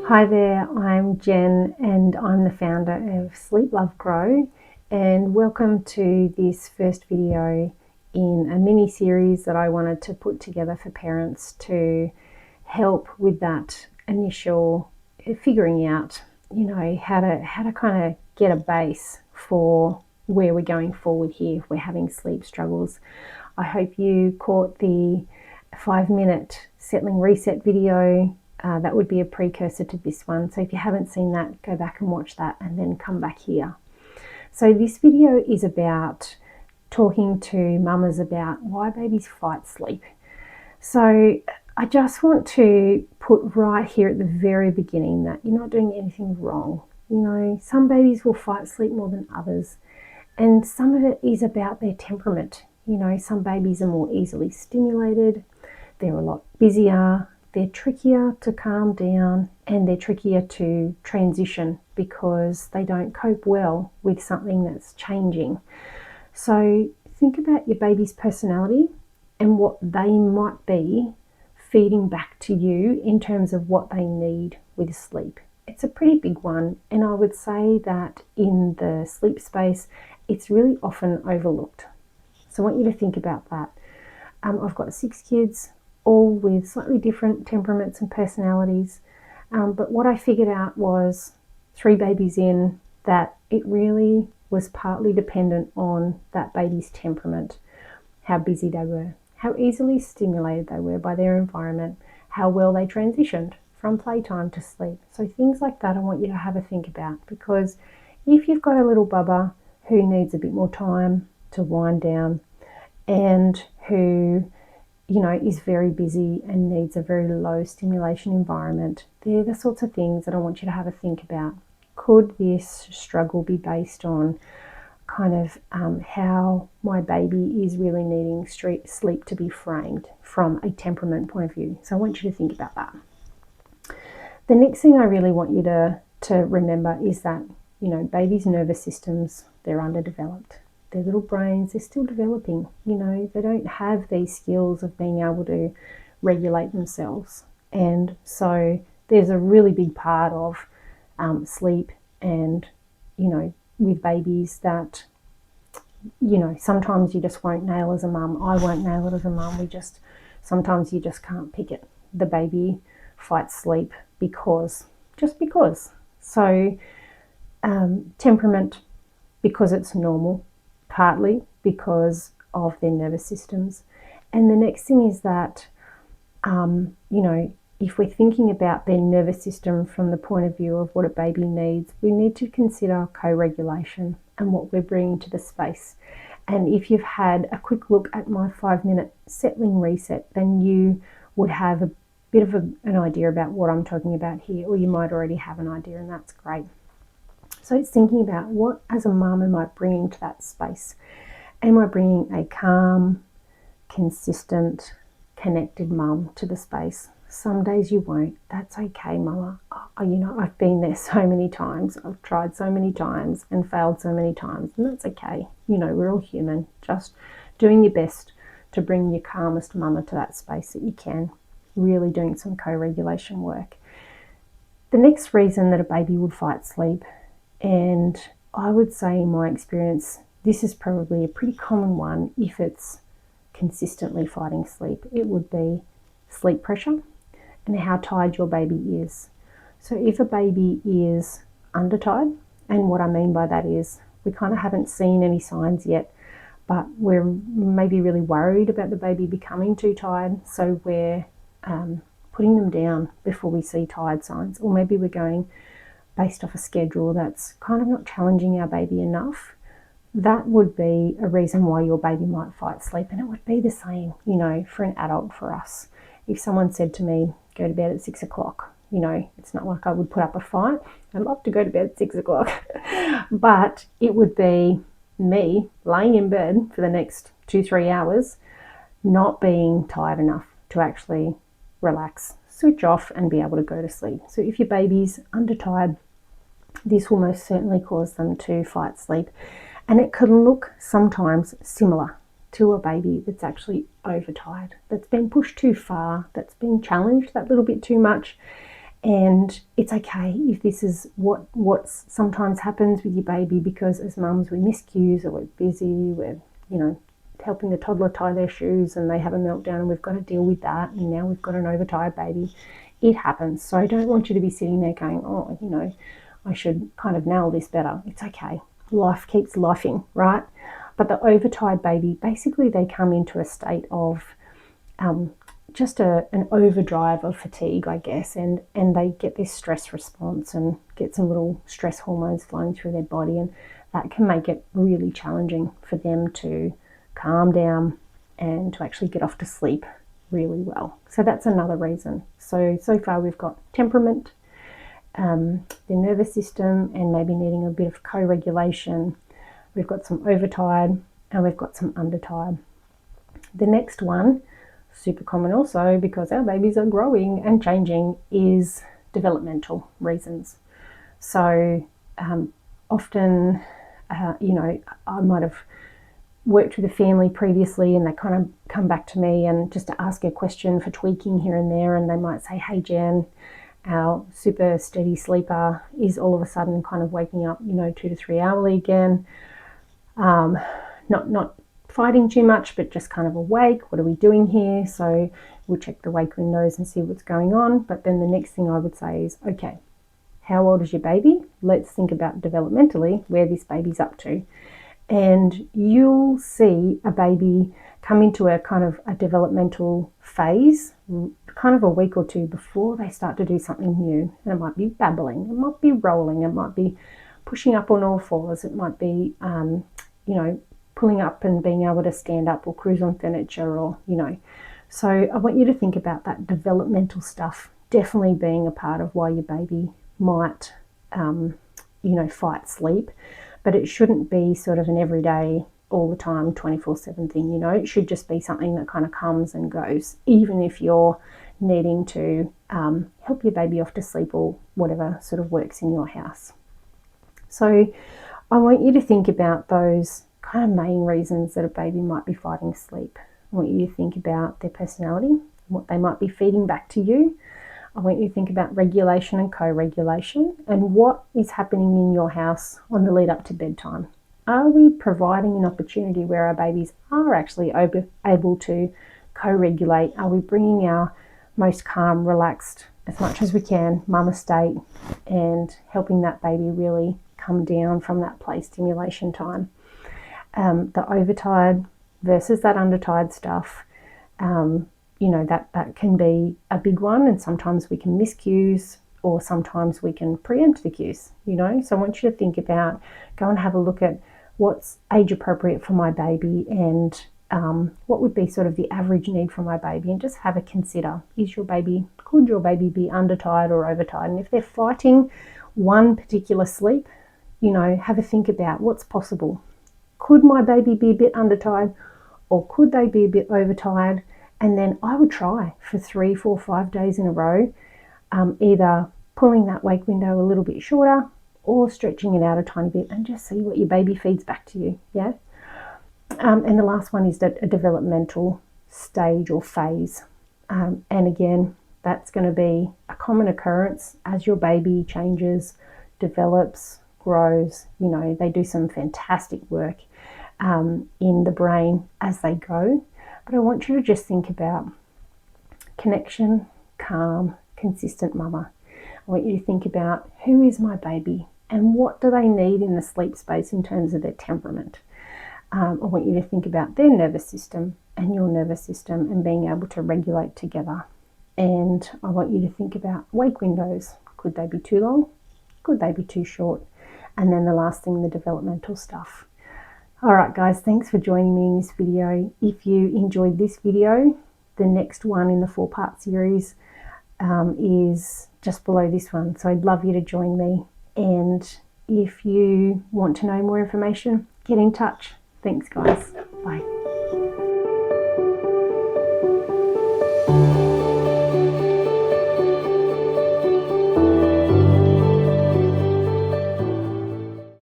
Hi there, I'm Jen and I'm the founder of Sleep Love Grow, and welcome to this first video in a mini series that I wanted to put together for parents to help with that initial figuring out, how to kind of get a base for where we're going forward here if we're having sleep struggles. I hope you caught the 5-minute settling reset video. That would be a precursor to this one. So if you haven't seen that, go back and watch that and then come back here. So this video is about talking to mamas about why babies fight sleep. So I just want to put right here at the very beginning that you're not doing anything wrong. Some babies will fight sleep more than others, and some of it is about their temperament. Some babies are more easily stimulated, they're a lot busier, they're trickier to calm down, and they're trickier to transition because they don't cope well with something that's changing. So think about your baby's personality and what they might be feeding back to you in terms of what they need with sleep. It's a pretty big one, and I would say that in the sleep space, it's really often overlooked. So I want you to think about that. I've got 6 kids, all with slightly different temperaments and personalities. But what I figured out was 3 babies in that it really was partly dependent on that baby's temperament, how busy they were, how easily stimulated they were by their environment, how well they transitioned from playtime to sleep. So things like that I want you to have a think about, because if you've got a little bubba who needs a bit more time to wind down and who is very busy and needs a very low stimulation environment, they're the sorts of things that I want you to have a think about. Could this struggle be based on kind of how my baby is really needing sleep to be framed from a temperament point of view? So I want you to think about that. The next thing I really want you to remember is that, babies' nervous systems, they're underdeveloped. Their little brains, they're still developing. They don't have these skills of being able to regulate themselves. And so there's a really big part of sleep and, with babies that, sometimes you just won't nail as a mum. I won't nail it as a mum. Sometimes you just can't pick it. The baby fights sleep just because. So temperament, because it's normal, partly because of their nervous systems. And the next thing is that, if we're thinking about their nervous system from the point of view of what a baby needs, we need to consider co-regulation and what we're bringing to the space. And if you've had a quick look at my 5-minute settling reset, then you would have a bit of an idea about what I'm talking about here, or you might already have an idea, and that's great. So it's thinking about, what as a mum am I bringing to that space? Am I bringing a calm, consistent, connected mum to the space? Some days you won't. That's okay, mama. I've been there so many times. I've tried so many times and failed so many times, and that's okay. We're all human. Just doing your best to bring your calmest mama to that space that you can. Really doing some co-regulation work. The next reason that a baby would fight sleep, and I would say in my experience, this is probably a pretty common one if it's consistently fighting sleep, it would be sleep pressure and how tired your baby is. So if a baby is undertired, and what I mean by that is we kind of haven't seen any signs yet, but we're maybe really worried about the baby becoming too tired, so we're putting them down before we see tired signs, or maybe we're going based off a schedule that's kind of not challenging our baby enough. That would be a reason why your baby might fight sleep. And it would be the same, for an adult, for us. If someone said to me, go to bed at 6 o'clock, it's not like I would put up a fight. I'd love to go to bed at 6 o'clock. But it would be me laying in bed for the next 2-3 hours, not being tired enough to actually relax, switch off and be able to go to sleep. So if your baby's undertired, this will most certainly cause them to fight sleep. And it can look sometimes similar to a baby that's actually overtired, that's been pushed too far, that's been challenged that little bit too much, And it's okay if this is what sometimes happens with your baby, because as mums we miss cues, or we're busy, we're helping the toddler tie their shoes and they have a meltdown and we've got to deal with that, and now we've got an overtired baby. It happens. So I don't want you to be sitting there going, oh, I should kind of nail this better. It's okay. Life keeps lifing, right? But the overtired baby, basically they come into a state of just an overdrive of fatigue, I guess, and they get this stress response and get some little stress hormones flowing through their body, and that can make it really challenging for them to calm down and to actually get off to sleep really well. So that's another reason. So far we've got temperament, the nervous system, and maybe needing a bit of co-regulation. We've got some overtired and we've got some undertired. The next one, super common also because our babies are growing and changing, is developmental reasons. So often, I might have worked with a family previously and they kind of come back to me and just to ask a question for tweaking here and there, and they might say, hey Jen, our super steady sleeper is all of a sudden kind of waking up 2 to 3 hourly again, not fighting too much, but just kind of awake. What are we doing here? So we'll check the wake windows and see what's going on. But then the next thing I would say is, okay, how old is your baby? Let's think about developmentally where this baby's up to. And you'll see a baby come into a kind of a developmental phase, kind of a week or two before they start to do something new. And it might be babbling, it might be rolling, it might be pushing up on all fours, it might be, pulling up and being able to stand up or cruise on furniture, or, So I want you to think about that developmental stuff definitely being a part of why your baby might, fight sleep. But it shouldn't be sort of an everyday, all the time, 24/7 thing, It should just be something that kind of comes and goes, even if you're needing to help your baby off to sleep or whatever sort of works in your house. So I want you to think about those kind of main reasons that a baby might be fighting sleep. I want you to think about their personality, what they might be feeding back to you. I want you to think about regulation and co-regulation, and what is happening in your house on the lead up to bedtime. Are we providing an opportunity where our babies are actually able to co-regulate? Are we bringing our most calm, relaxed, as much as we can, mama state, and helping that baby really come down from that play stimulation time? The overtired versus that undertired stuff, that can be a big one, and sometimes we can miss cues, or sometimes we can preempt the cues, So I want you to think about, go and have a look at what's age appropriate for my baby, and what would be sort of the average need for my baby, and just have a consider, could your baby be undertired or overtired? And if they're fighting one particular sleep, have a think about what's possible. Could my baby be a bit undertired, or could they be a bit overtired? And then I would try for 3, 4, 5 days in a row, either pulling that wake window a little bit shorter or stretching it out a tiny bit, and just see what your baby feeds back to you. Yeah. And the last one is a developmental stage or phase. And again, that's going to be a common occurrence as your baby changes, develops, grows. They do some fantastic work in the brain as they go. But I want you to just think about connection, calm, consistent mama. I want you to think about, who is my baby and what do they need in the sleep space in terms of their temperament. I want you to think about their nervous system and your nervous system, and being able to regulate together. And I want you to think about wake windows. Could they be too long? Could they be too short? And then the last thing, the developmental stuff. All right, guys, thanks for joining me in this video. If you enjoyed this video, the next one in the 4-part series is just below this one. So I'd love you to join me. And if you want to know more information, get in touch. Thanks, guys. Bye.